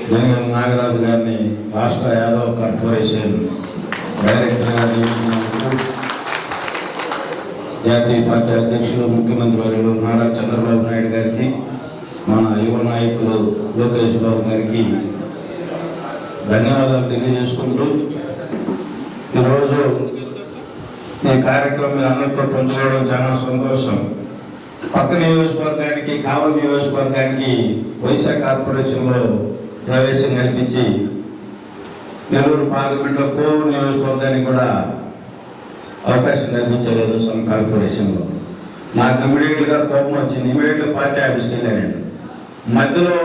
జనగల నాగరాజు గారిని రాష్ట్ర యాదవ్ కార్పొరేషన్ డైరెక్టర్గా నియమించినందుకు జాతీయ పార్టీ అధ్యక్షులు ముఖ్యమంత్రి వర్యులు నారా చంద్రబాబు నాయుడు గారికి, మన యువ నాయకులు లోకేష్ బాబు గారికి ధన్యవాదాలు తెలియజేసుకుంటూ, ఈరోజు ఈ కార్యక్రమం అందరితో పంచుకోవడం చాలా సంతోషం. పక్క నియోజకవర్గానికి, కావలి నియోజకవర్గానికి వైశాఖ కార్పొరేషన్లో ప్రవేశం కల్పించి నెల్లూరు పార్లమెంట్లో కోవూరు నియోజకవర్గానికి కూడా అవకాశం కల్పించలేదు సమ్ కార్పొరేషన్లో. నాకు ఇమీడియట్గా కోపం వచ్చింది. ఇమీడియట్గా పార్టీ ఆఫీస్కి వెళ్ళానండి. మధ్యలో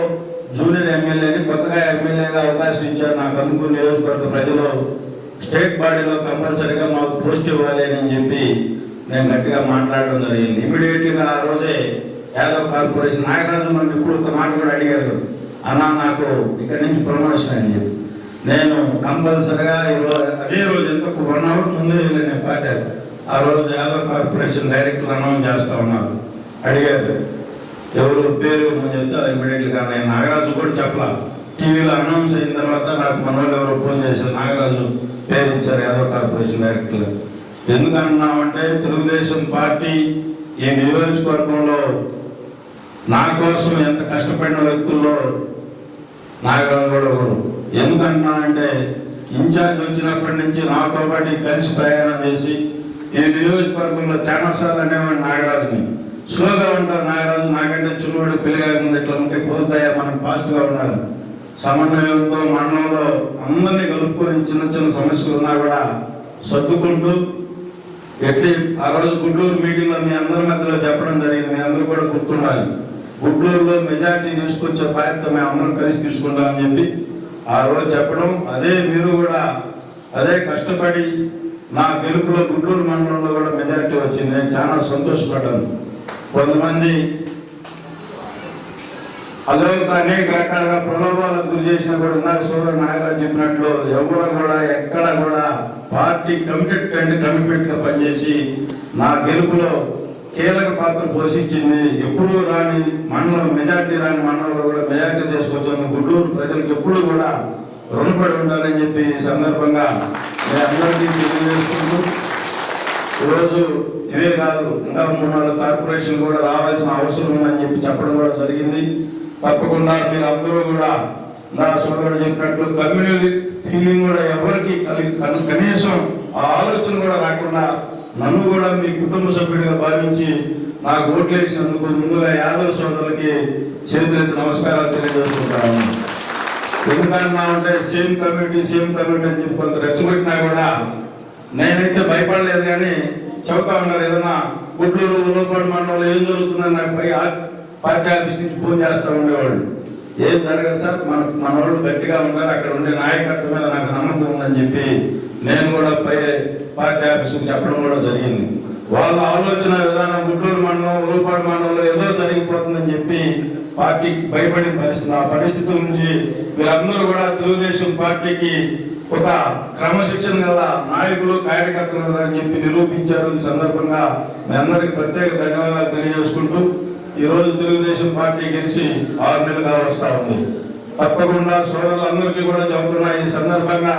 జూనియర్ ఎమ్మెల్యేని కొత్తగా ఎమ్మెల్యేగా అవకాశం ఇచ్చారు. నాకు అందుకు నియోజకవర్గ ప్రజలు స్టేట్ బాడీలో కంపల్సరీగా మాకు పోస్ట్ ఇవ్వాలి అని చెప్పి నేను గట్టిగా మాట్లాడడం జరిగింది. ఇమీడియట్గా ఆ రోజే యాదవ్ కార్పొరేషన్ నాగరాజు నన్ను ఇప్పుడు ఒక మాట కూడా అడిగారు, అన్నా నాకు ఇక్కడి నుంచి ప్రమోషన్ అని చెప్పి. నేను కంపల్సరీగా అదే రోజు ఎంతకు 1 hour ముందే వెళ్ళిన పార్టీ ఆ రోజు యాదవ్ కార్పొరేషన్ డైరెక్టర్ అనౌన్స్ చేస్తా ఉన్నారు. అడిగారు ఎవరు పేరు చెప్తే ఇమీడియట్గా నేను నాగరాజు కూడా చెప్పలా. టీవీలో అనౌన్స్ అయిన తర్వాత నాకు మనోళ్ళు ఎవరో ఫోన్ చేశారు, నాగరాజు పేరు ఇచ్చారు యాదవ్ కార్పొరేషన్ డైరెక్టర్. ఎందుకన్నామంటే తెలుగుదేశం పార్టీ ఈ నియోజకవర్గంలో నా కోసం ఎంత కష్టపడిన వ్యక్తుల్లో నాగరాజు కూడా ఒకరు. ఎందుకన్నానంటే ఇన్ఛార్జ్ వచ్చినప్పటి నుంచి నాతో పాటు కలిసి ప్రయాణం చేసి ఈ నియోజకవర్గంలో చాలాసార్లు అనేవాడు నాగరాజుని. స్లోగా ఉంటారు నాగరాజు, నాకంటే చిన్నవాడు పెళ్లిగా ముందు ఎట్లా ఉంటే కుదరదయ్యా మనం ఫాస్ట్గా ఉన్నారు. సమన్వయంతో మండలంలో అందరినీ కలుపుకొని చిన్న చిన్న సమస్యలు ఉన్నా కూడా సర్దుకుంటూ ఎట్లీ ఆ రోజు గుంటూరు మీటింగ్లో మీ అందరి మధ్యలో చెప్పడం జరిగింది. మీ అందరూ కూడా గుర్తుండాలి, గుంటూరులో మెజార్టీ తీసుకొచ్చే బాధ్యత మేము అందరం కలిసి తీసుకుంటామని చెప్పి ఆ రోజు చెప్పడం. అదే మీరు కూడా అదే కష్టపడి నా గెలుపులో గుంటూరు మండలంలో కూడా మెజార్టీ వచ్చింది. నేను చాలా సంతోషపడ్డాను. కొంతమంది అనేక రకాలుగా ప్రలోభాలకు గురి చేసినా కూడా ఇందాక సోదరు నాగరాజు చెప్పినట్లు ఎవరు కూడా ఎక్కడ కూడా పార్టీ కమిట్మెంట్గా పనిచేసి నా గెలుపులో కీలక పాత్ర పోషించింది. ఎప్పుడూ రాని మండలం, మెజార్టీ రాని మండలంలో కూడా మెజార్టీ తీసుకొచ్చింది. గుంటూరు ప్రజలకు ఎప్పుడు కూడా రుణపడి ఉండాలని చెప్పి ఈ సందర్భంగా నేను అందరికీ తెలియజేసుకుంటూ, ఈరోజు ఇవే కాదు ఇంకా 3-4 కార్పొరేషన్ కూడా రావాల్సిన అవసరం ఉందని చెప్పి చెప్పడం కూడా జరిగింది. తప్పకుండా మీరు అందరూ కూడా నా సోదరుడు చెప్పినట్లు కమ్యూనిటీ ఫీలింగ్ కూడా ఎవరికి కనీసం ఆ ఆలోచన కూడా రాకుండా నన్ను కూడా మీ కుటుంబ సభ్యుడిగా భావించి నాకు ఓట్లు వేసినందుకు ముందుగా యాదవ్ సోదరులకి చేతులెత్తి నమస్కారాలు తెలియజేసుకుంటాను. ఎందుకన్నా అంటే సేమ్ కమ్యూనిటీ అని చెప్పి కొంత రెచ్చగొట్టినా కూడా నేనైతే భయపడలేదు. కానీ చెబుతా ఉన్నారు ఏదైనా గుంటూరు ఉల్లపాడు మండలంలో ఏం జరుగుతుందని నాకు పై పార్టీ ఆఫీస్ నుంచి ఫోన్ చేస్తూ ఉండేవాళ్ళు. ఏం జరగదు సార్, మన వాళ్ళు గట్టిగా ఉంటారు, అక్కడ ఉండే నాయకత్వం మీద నాకు నమ్మకం ఉందని చెప్పి నేను కూడా పై పార్టీ ఆఫీస్కి చెప్పడం కూడా జరిగింది. వాళ్ళ ఆలోచన విధానం గుంటూరు మండలం, ఉల్లపాడు మండలంలో ఏదో జరిగిపోతుందని చెప్పి పార్టీకి భయపడిన పరిస్థితి. ఆ పరిస్థితి నుంచి వీళ్ళందరూ కూడా తెలుగుదేశం పార్టీకి ఒక క్రమశిక్షణ గల నాయకులు, కార్యకర్తలు అని చెప్పి నిరూపించారు. ఈ సందర్భంగా మీ అందరికీ ప్రత్యేక ధన్యవాదాలు తెలియజేసుకుంటూ, ఈరోజు తెలుగుదేశం పార్టీ గెలిచి 6 నెలలుగా వస్తూ ఉంది. తప్పకుండా సోదరులందరికీ కూడా చెబుతున్నా, ఈ సందర్భంగా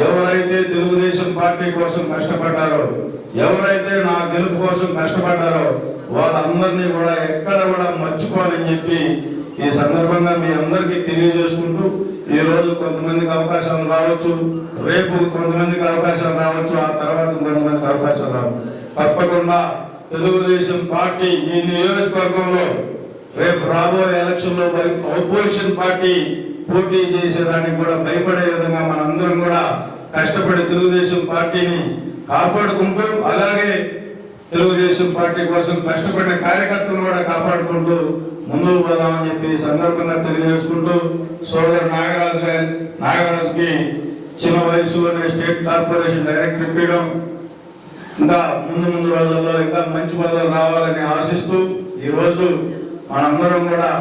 ఎవరైతే తెలుగుదేశం పార్టీ కోసం కష్టపడ్డారో, ఎవరైతే నా గెలుపు కోసం కష్టపడ్డారో వాళ్ళందరినీ కూడా ఎక్కడ కూడా మర్చిపోవాలని చెప్పి ఈ సందర్భంగా మీ అందరికీ తెలియజేసుకుంటూ, ఈ రోజు కొంతమందికి అవకాశాలు రావచ్చు, రేపు కొంతమందికి అవకాశాలు రావచ్చు, ఆ తర్వాత కొంతమందికి అవకాశాలు రావచ్చు. తప్పకుండా తెలుగుదేశం పార్టీ ఈ నియోజకవర్గంలో రేపు రాబోయే ఎలక్షన్లో ఆపోజిషన్ పార్టీ పోటీ చేసేదానికి కూడా భయపడే విధంగా మనందరం కూడా కష్టపడి తెలుగుదేశం పార్టీని కాపాడుకుంటూ, అలాగే తెలుగుదేశం పార్టీ కోసం కష్టపడిన కార్యకర్తలు కూడా కాపాడుకుంటూ ముందుకు పోదామని చెప్పి సందర్భంగా తెలియజేసుకుంటూ, సోదరు నాగరాజుకి చిన్న వయసులోనే స్టేట్ కార్పొరేషన్ డైరెక్టర్ ఇప్పించడం, ఇంకా ముందు రోజుల్లో ఇంకా మంచి పదవులు రావాలని ఆశిస్తూ, ఈరోజు మనందరం కూడా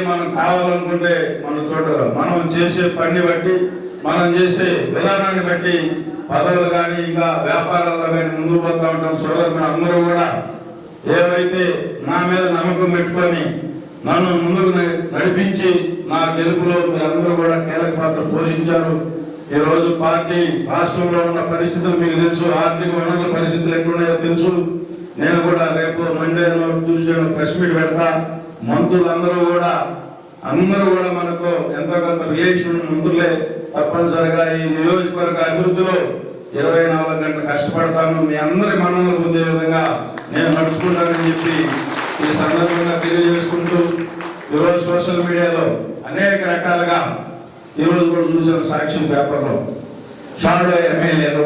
మనం కావాలనుకుంటే మన చోట మనం చేసే పని బట్టి, మనం చేసే విధానాన్ని బట్టి పదవులు కానీ ఇంకా వ్యాపారాల్లో కానీ ముందుకు పోతా ఉంటాం. సోదరు అందరూ కూడా ఏవైతే నా మీద నమ్మకం పెట్టుకొని నన్ను ముందుకు నడిపించి నా గెలుపులో మీరందరూ కూడా కీలక పాత్ర పోషించారు. ఈ రోజు పార్టీ రాష్ట్రంలో ఉన్న పరిస్థితులు మీకు తెలుసు, ఆర్థిక వనరుల పరిస్థితులు ఎట్లున్నాయో తెలుసు. నేను కూడా రేపు మండే ట్యూస్డే ప్రెస్ మీట్ పెడతా. మంత్రులందరూ కూడా మనకు ఎంతో కొంత రిలేషన్ మంత్రులే. తప్పనిసరిగా ఈ నియోజకవర్గ అభివృద్ధిలో 24 గంటలు కష్టపడతాను. మీ అందరి మన్ననలు పొందే విధంగా నేను నడుచుకుంటానని చెప్పి ఈ సందర్భంగా తెలియజేసుకుంటూ, ఈరోజు సోషల్ మీడియాలో అనేక రకాలుగా ఈరోజు కూడా చూసిన సాక్షి పేపర్లో షాడో ఎమ్మెల్యేలు,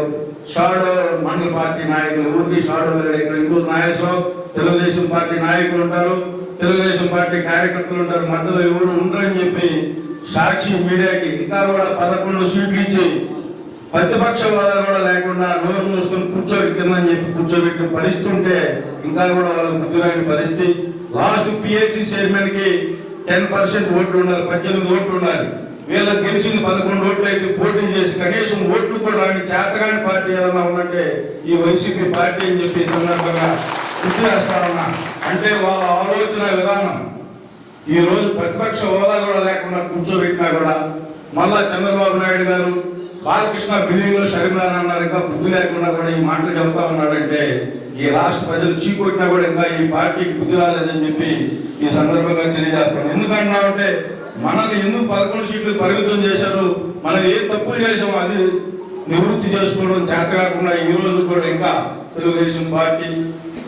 షాడో మండల పార్టీ నాయకులు, ఊరికి షాడో ఇక్కడ ఇంటూరు నాయకులు, తెలుగుదేశం పార్టీ నాయకులు ఉంటారు, తెలుగుదేశం పార్టీ కార్యకర్తలు ఉంటారు, మధ్యలో ఎవరు ఉండరని చెప్పి సాక్షి మీడియాకి ఇంకా కూడా 11 సీట్లు ఇచ్చి ప్రతిపక్ష హోదా కూడా లేకుండా నోరు మూసుకొని కూర్చోబెట్టిందని చెప్పి కూర్చోబెట్టిన పరిస్థితి ఉంటే ఇంకా కూడా వాళ్ళకి బుద్ధిరాని పరిస్థితి. లాస్ట్ పిఎస్సి చైర్మన్ కి 10% ఓట్లు ఉండాలి, 18 ఓట్లు ఉండాలి. వీళ్ళకి గెలిచింది 11 ఓట్లు అయితే పోటీ చేసి కనీసం ఓట్లు కూడా రాని చేతగాని పార్టీ ఏదైనా ఉందంటే ఈ వైసీపీ పార్టీ అని చెప్పి సందర్భంగా గుర్తు చేస్తా ఉన్నా. అంటే వాళ్ళ ఆలోచన విధానం ఈ రోజు ప్రతిపక్ష హోదా కూడా లేకుండా కూర్చోబెట్టినా కూడా మళ్ళా చంద్రబాబు నాయుడు గారు బాలకృష్ణ బిల్డింగ్ లో షర్మిలాని అన్నారు. ఇంకా బుద్ధి లేకుండా కూడా ఈ మాటలు చెబుతా ఉన్నాడంటే ఈ రాష్ట్ర ప్రజలు చీకొట్టినా కూడా ఇంకా ఈ పార్టీకి బుద్ధి రాలేదని చెప్పి ఈ సందర్భంగా తెలియజేస్తాను. ఎందుకంటున్నామంటే మనల్ని ఎందుకు 11 సీట్లు పరిమితం చేశారు, మనం ఏ తప్పులు చేసామో అది నివృత్తి చేసుకోవడం చేత కాకుండా ఈ రోజు కూడా ఇంకా తెలుగుదేశం పార్టీ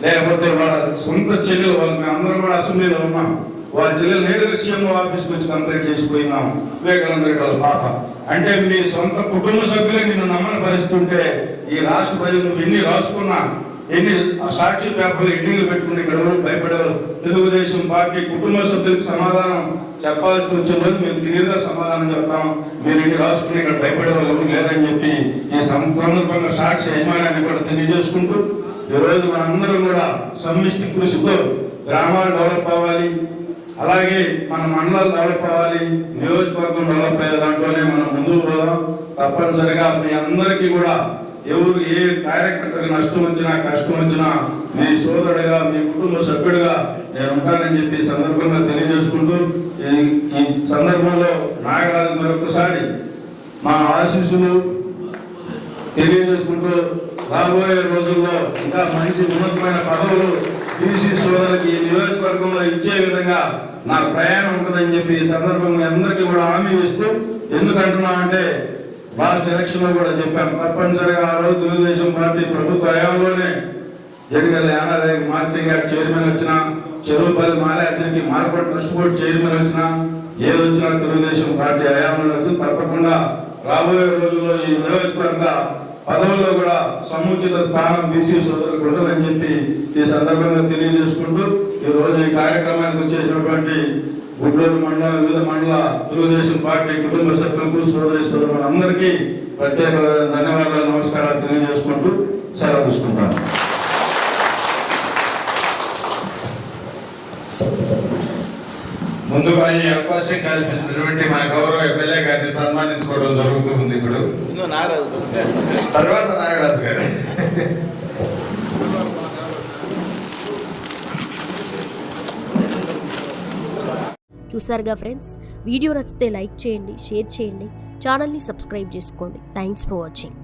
లేకపోతే వాళ్ళ సొంత చెల్లెలు వాళ్ళు మేమందరం కూడా అసెంబ్లీలో ఉన్నాం. వాళ్ళ చెల్లెలు నేరుగా సీఎం ఆఫీస్కి వచ్చి కంప్లైంట్ చేసిపోయినాం. వివేకానంద రెడ్డి వాళ్ళ పాప అంటే మీ సొంత కుటుంబ సభ్యులే నిన్ను నమ్మని పరిస్థితి ఉంటే ఈ రాష్ట్ర ప్రజలు నువ్వు ఎన్ని రాసుకున్నా, ఎన్ని సాక్షి పేపర్లు ఎన్నికలు పెట్టుకుని ఇక్కడ భయపడేవారు. తెలుగుదేశం పార్టీ కుటుంబ సభ్యులకు సమాధానం చెప్పాల్సి వచ్చిన రోజు మేము క్లియర్గా సమాధానం చెప్తాం. మీరు ఎన్ని రాసుకుని ఇక్కడ భయపడే వాళ్ళు ఎవరు లేరని చెప్పి ఈ సందర్భంగా సాక్షి యజమానాన్ని కూడా తెలియజేసుకుంటూ ఈ రోజు మనందరం కూడా సమిష్టి కృషితో గ్రామాలు డెవలప్ అవ్వాలి, అలాగే మన మండలాలు డెవలప్ అవ్వాలి, నియోజకవర్గం డెవలప్ అయ్యే దాంట్లోనే మనం ముందుకు పోదాం. తప్పనిసరిగా మీ అందరికీ కూడా ఎవరు ఏ కార్యకర్తకు నష్టం వచ్చినా కష్టం వచ్చినా మీ సోదరుడిగా మీ కుటుంబ సభ్యుడిగా నేను ఉంటానని చెప్పి సందర్భంగా తెలియజేసుకుంటూ ఈ సందర్భంలో నాయకురాజు మరొకసారి మా ఆశీస్సులు తెలియజేసుకుంటూ రాబోయే రోజుల్లో ఇంకా మంచి ఉన్నతమైన పదవులు బీసీ సోదరులకి ఈ నియోజకవర్గంలో ఇచ్చే విధంగా నా ప్రయాణం ఉంటుందని చెప్పి ఈ సందర్భంగా అందరికీ కూడా హామీ ఇస్తూ, ఎందుకంటున్నామంటే లాస్ట్ ఎలక్షన్ లో కూడా చెప్పాను, తప్పనిసరిగా ఆ రోజు తెలుగుదేశం పార్టీ ప్రభుత్వ హయాంలోనే జరిగిన యానాది మార్కెటింగ్ యాక్ట్ చైర్మన్ వచ్చిన, చెరువుపల్లి మాలాద్రికి మార్కెట్ ట్రస్ట్ బోర్డు చైర్మన్ వచ్చిన, ఏది వచ్చినా తెలుగుదేశం పార్టీ హయాంలో వచ్చి తప్పకుండా రాబోయే రోజుల్లో ఈ నియోజకవర్గ పదవుల్లో కూడా సముచిత స్థానం బీసీ సోదరులకు ఉంటుందని చెప్పి ఈ సందర్భంగా తెలియజేసుకుంటూ ఈ రోజు ఈ కార్యక్రమానికి వచ్చేసినటువంటి గుడ్లూరు మండలం వివిధ మండల తెలుగుదేశం పార్టీ కుటుంబ సభ్యులకు సోదరులు అందరికీ ప్రత్యేక ధన్యవాదాలు, నమస్కారాలు తెలియజేసుకుంటూ సెలవు తీసుకుంటాను. ముందుగా ఈ అవకాశం కల్పించినటువంటి మన గౌరవ ఎమ్మెల్యే గారిని సన్మానించుకోవడం జరుగుతుంది. ఇప్పుడు తర్వాత నాగరాజు గారు. చూసారుగా ఫ్రెండ్స్, వీడియో నచ్చితే లైక్ చేయండి, షేర్ చేయండి, ఛానల్ని సబ్స్క్రైబ్ చేసుకోండి. Thanks for watching.